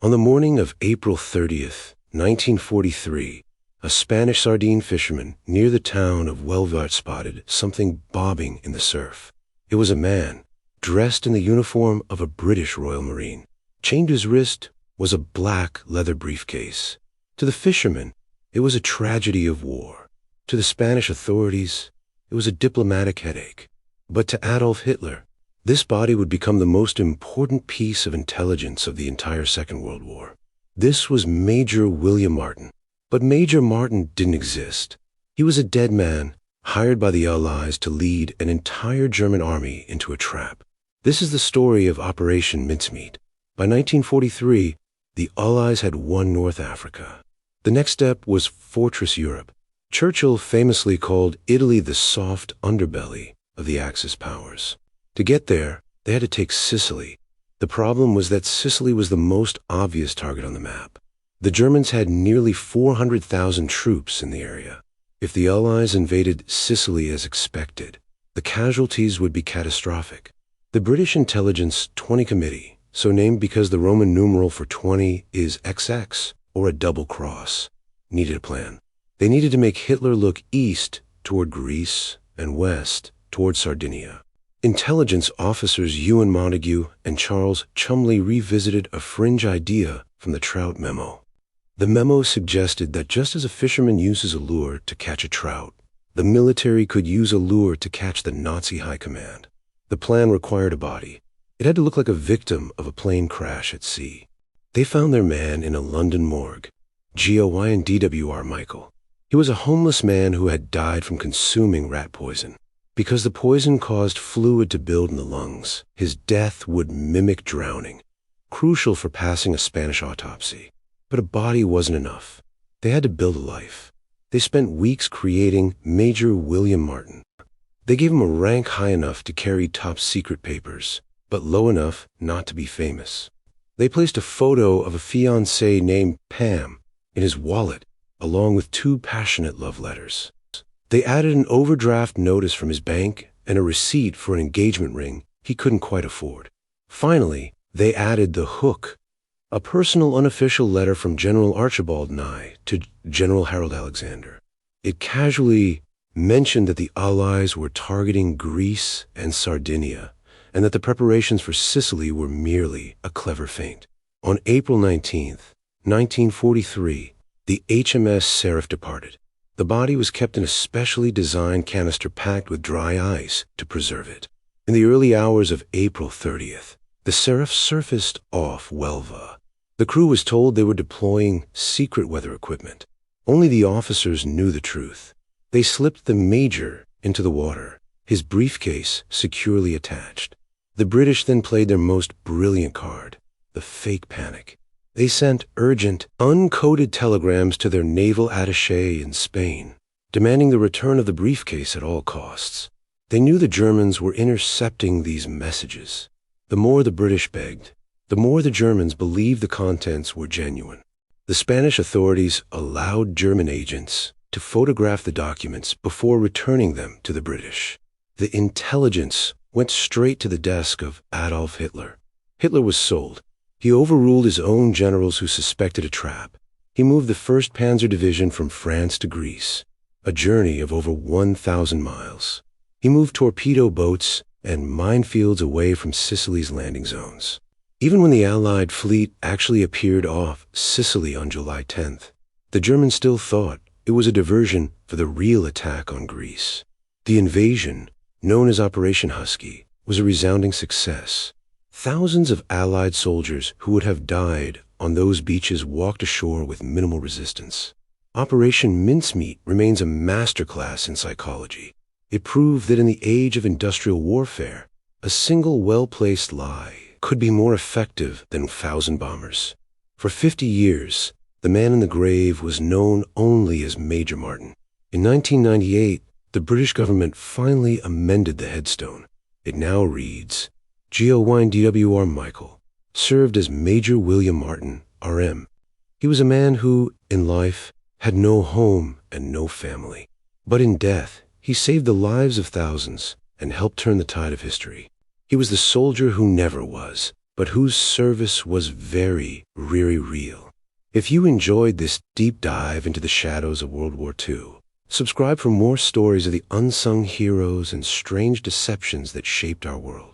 On the morning of April 30th, 1943, a Spanish sardine fisherman near the town of Huelva spotted something bobbing in the surf. It was a man, dressed in the uniform of a British Royal Marine. Chained to his wrist was a black leather briefcase. To the fisherman, it was a tragedy of war. To the Spanish authorities, it was a diplomatic headache. But to Adolf Hitler, this body would become the most important piece of intelligence of the entire Second World War. This was Major William Martin. But Major Martin didn't exist. He was a dead man, hired by the Allies to lead an entire German army into a trap. This is the story of Operation Mincemeat. By 1943, the Allies had won North Africa. The next step was Fortress Europe. Churchill famously called Italy the soft underbelly of the Axis powers. To get there, they had to take Sicily. The problem was that Sicily was the most obvious target on the map. The Germans had nearly 400,000 troops in the area. If the Allies invaded Sicily as expected, the casualties would be catastrophic. The British Intelligence 20 Committee, so named because the Roman numeral for 20 is XX, or a double cross, needed a plan. They needed to make Hitler look east toward Greece and west toward Sardinia. Intelligence officers Ewan Montague and Charles Chumley revisited a fringe idea from the Trout Memo. The memo suggested that just as a fisherman uses a lure to catch a trout, the military could use a lure to catch the Nazi high command. The plan required a body. It had to look like a victim of a plane crash at sea. They found their man in a London morgue, Goyndwr Michael. He was a homeless man who had died from consuming rat poison. Because the poison caused fluid to build in the lungs, his death would mimic drowning, crucial for passing a Spanish autopsy. But a body wasn't enough. They had to build a life. They spent weeks creating Major William Martin. They gave him a rank high enough to carry top-secret papers, but low enough not to be famous. They placed a photo of a fiancée named Pam in his wallet, along with 2 passionate love letters. They added an overdraft notice from his bank and a receipt for an engagement ring he couldn't quite afford. Finally, they added the hook, a personal unofficial letter from General Archibald Nye to General Harold Alexander. It casually mentioned that the Allies were targeting Greece and Sardinia, and that the preparations for Sicily were merely a clever feint. On April 19th, 1943, the HMS Seraph departed. The body was kept in a specially designed canister packed with dry ice to preserve it. In the early hours of April 30th, the Seraph surfaced off Huelva. The crew was told they were deploying secret weather equipment. Only the officers knew the truth. They slipped the Major into the water, his briefcase securely attached. The British then played their most brilliant card, the fake panic. They sent urgent, uncoded telegrams to their naval attaché in Spain, demanding the return of the briefcase at all costs. They knew the Germans were intercepting these messages. The more the British begged, the more the Germans believed the contents were genuine. The Spanish authorities allowed German agents to photograph the documents before returning them to the British. The intelligence went straight to the desk of Adolf Hitler. Hitler was sold. He overruled his own generals who suspected a trap. He moved the 1st Panzer Division from France to Greece, a journey of over 1,000 miles. He moved torpedo boats and minefields away from Sicily's landing zones. Even when the Allied fleet actually appeared off Sicily on July 10th, the Germans still thought it was a diversion for the real attack on Greece. The invasion, known as Operation Husky, was a resounding success. Thousands of Allied soldiers who would have died on those beaches walked ashore with minimal resistance. Operation Mincemeat remains a masterclass in psychology. It proved that in the age of industrial warfare, a single well-placed lie could be more effective than 1,000 bombers. For 50 years, the man in the grave was known only as Major Martin. In 1998, the British government finally amended the headstone. It now reads, Goyndwr Michael, served as Major William Martin, RM. He was a man who, in life, had no home and no family. But in death, he saved the lives of thousands and helped turn the tide of history. He was the soldier who never was, but whose service was very real. If you enjoyed this deep dive into the shadows of World War II, subscribe for more stories of the unsung heroes and strange deceptions that shaped our world.